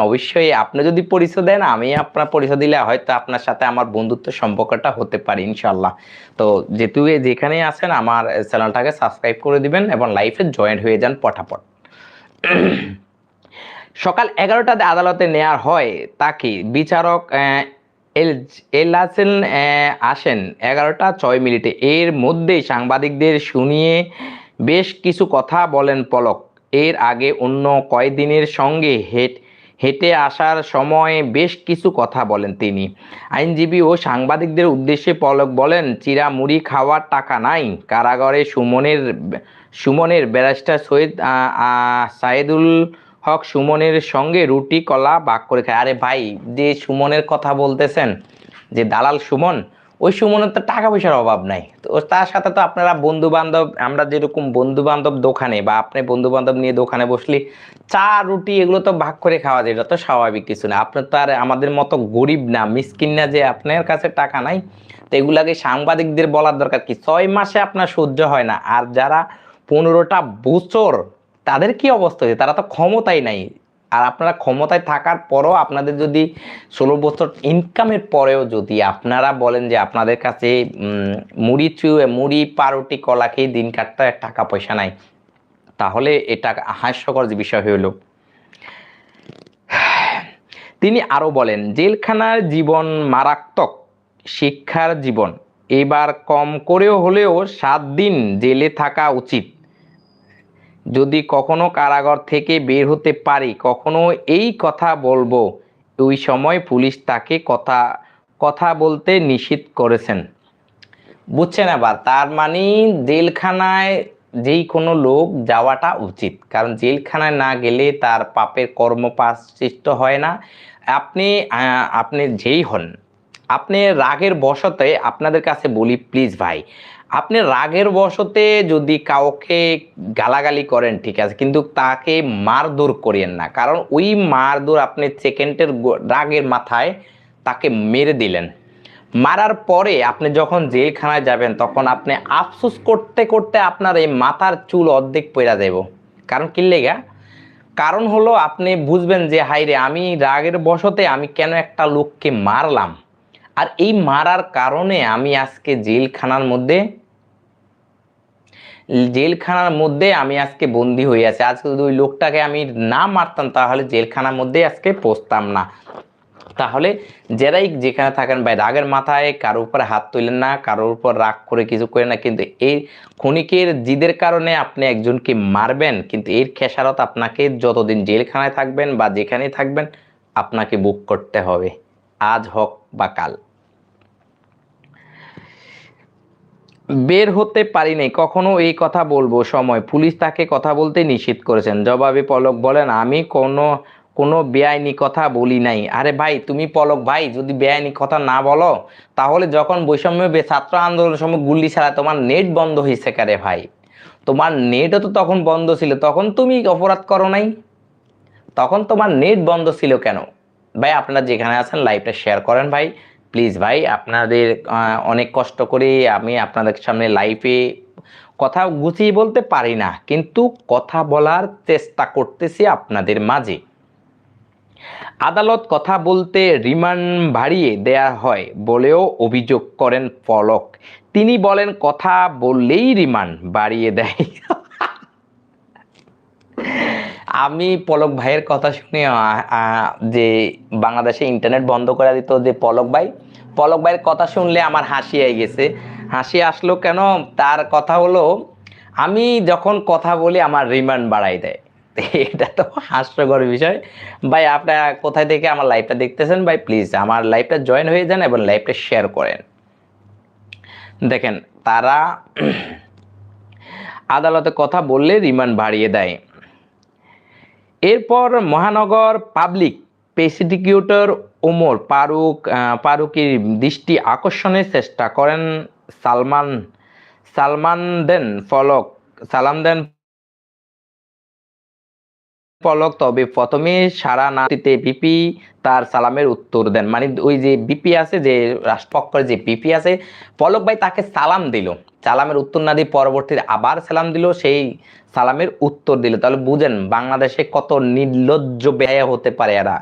অবশ্যই আপনি যদি পরিচয় দেন, আমি আপনার পরিচয় দিলে হয়তো আপনার সাথে আমার বন্ধুত্ব সম্পর্কটা হতে পারে ইনশাল্লাহ। তো যেহেতু যেখানেই আছেন আমার চ্যানেলটাকে সাবস্ক্রাইব করে দিবেন এবং লাইফে জয়েন হয়ে যান পটাপট। সকাল 11টাতে আদালতে নেওয়া হয় তাকে। বিচারক এলাসেন আসেন 11টা 6 মিনিটে। এর মধ্যেই সাংবাদিকদের শুনিয়ে বেশ কিছু কথা বলেন পলক। এর আগে অন্য কয়েকদিনের সঙ্গে হেঁটে আসার সময় বেশ কিছু কথা বলেন তিনি। আইনজীবী ও সাংবাদিকদের উদ্দেশ্যে পলক বলেন, চিরা মুড়ি খাওয়ার টাকা নাই। কারাগারে সুমনের ব্যারিস্টার সৈয়দ সাইদুল হক সুমনের সঙ্গে রুটি কলা ভাগ করে খায়। আরে ভাই, যে সুমনের কথা বলতেছেন, যে দালাল সুমন, ওই সুমনের তো টাকা পয়সার অভাব নাই। তো তার সাথে তো আপনারা বন্ধু বান্ধব, আমরা যেরকম বন্ধু বান্ধব দোকানে বা আপনি বন্ধু বান্ধব নিয়ে দোকানে বসলি চা রুটি এগুলো তো ভাগ করে খাওয়া যায়, এটা তো স্বাভাবিক কিছু না। আপনার তো আর আমাদের মতো গরিব না, মিসকিন না যে আপনার কাছে টাকা নাই। তো এগুলাকে সাংবাদিকদের বলার দরকার কি? 6 মাসে আপনার সহ্য হয় না, আর যারা 15টা বছর, তাদের কি অবস্থা হয়েছে? তারা তো ক্ষমতাই নাই। আর আপনারা ক্ষমতায় থাকার পরও আপনাদের যদি 16 বছর ইনকামের পরেও যদি আপনারা বলেন যে আপনাদের কাছে মুড়ি পাউরুটি কলা খেয়ে দিন কাটতে টাকা পয়সা নাই, তাহলে এটা হাস্যকর যে বিষয় হইল। তিনি আরো বলেন, জেলখানার জীবন মারাত্মক শিক্ষার জীবন। এবার কম করেও হলেও 7 দিন জেলে থাকা উচিত। যদি কখনো কারাগার থেকে বের হতে পারি, কখনো এই কথা বলবো। ওই সময় পুলিশ তাকে কথা বলতে নিষেধ করেছেন। বুঝছেন? আবার তার মানে জেলখানায় যেই কোনো লোক যাওয়াটা উচিত, কারণ জেলখানায় না গেলে তার পাপের কর্ম প্রায়শ্চিত্ত হয় না। আপনি যেই হন, আপনি রাগের বশতে, আপনাদের কাছে বলি প্লিজ ভাই, আপনি রাগের বশতে যদি কাউকে গালাগালি করেন ঠিক আছে, কিন্তু তাকে মারধর করিয়েন না। কারণ ওই মারধর আপনি সেকেন্ডের রাগের মাথায় তাকে মেরে দিলেন। মারার পরে আপনি যখন জেলখানায় যাবেন তখন আপনি আফসোস করতে করতে আপনার এই মাথার চুল অর্ধেক পইরা যাব। কারণ কি লেগা? কারণ হলো আপনি বুঝবেন যে হাইরে, আমি রাগের বশতে আমি কেন একটা লোককে মারলাম, আর এই মারার কারণে আমি আজকে জেলখানার মধ্যে আমি আজকে বন্দি হয়ে আছি। আজকে যদি ওই লোকটাকে আমি না মারতাম তাহলে জেলখানার মধ্যে আজকে পৌঁছতাম না। তাহলে যারাই যেখানে থাকেন ভাই, রাগের মাথায় কারোর উপর হাত তুলেন না, কারোর উপর রাগ করে কিছু করেন না। কিন্তু এই ক্ষণিকের জিদের কারণে আপনি একজনকে মারবেন, কিন্তু এর খেসারত আপনাকে যতদিন জেলখানায় থাকবেন বা যেখানেই থাকবেন আপনাকে ভোগ করতে হবে, আজ হোক বা কাল। বের হতে পারিনি, কখনো এই কথা বলবো সময়। পুলিশ তাকে কথা বলতে নিষেধ করেছেন। জবাবে পলক বলেন, আমি কোনো বেআইনি কথা বলি নাই। আরে ভাই, তুমি পলক ভাই যদি বেআইনি কথা না বলো, তাহলে যখন বৈষম্য ছাত্র আন্দোলনের সময় গুল্লি ছাড়া তোমার নেট বন্ধ হয়েছে কারে ভাই? তোমার নেটও তো তখন বন্ধ ছিল, তখন তুমি অপরাধ করো নাই? তখন তোমার নেট বন্ধ ছিল কেন? ভাই আপনারা যেখানে আছেন লাইভটা শেয়ার করেন ভাই, প্লিজ ভাই। আপনাদের অনেক কষ্ট করে আমি আপনাদের সামনে লাইভে কথা গুছিয়ে বলতে পারি না, কিন্তু কথা বলার চেষ্টা করতেছি আপনাদের মাঝে। আদালত কথা বলতে রিমান্ড বাড়িয়ে দেয়া হয় বলেও অভিযোগ করেন পলক। তিনি বলেন, কথা বললেই রিমান্ড বাড়িয়ে দেয়। আমি পলক ভাইয়ের কথা শুনে যে বাংলাদেশে ইন্টারনেট বন্ধ করে দিত যে পলক ভাইয়ের কথা শুনলে আমার হাসি আই গেছে। হাসি আসলো কেন? তার কথা হলো, আমি যখন কথা বলি আমার রিমান্ড বাড়াই দেয়। এটা তো হাস্যকর বিষয়। ভাই আপনারা কোথায় থেকে আমার লাইভটা দেখতেছেন ভাই, প্লিজ আমার লাইভটা জয়েন হয়ে যান এবং লাইভটা শেয়ার করেন। দেখেন, তারা আদালতে কথা বললে রিমান্ড বাড়িয়ে দেয়। এরপর মহানগর পাবলিক প্রসিকিউটর ওমর ফারুকীর দৃষ্টি আকর্ষণের চেষ্টা করেন সালমান দেন পলক, তবে প্রথমে সাড়া না দিতে বিপি তার সালামের উত্তর দেন। মানে ওই যে বিপি আছে, যে রাষ্ট্রপক্ষের যে বিপি আছে, পলক ভাই তাকে সালাম দিল। সালামের উত্তর না দিয়ে পরবর্তীতে আবার সালাম দিল, সেই সালামের উত্তর দিল। তাহলে বুঝেন বাংলাদেশে কত নির্লজ্জ ব্যয় হতে পারে এরা।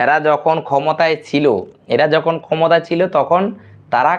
এরা যখন ক্ষমতায় ছিল তখন তারা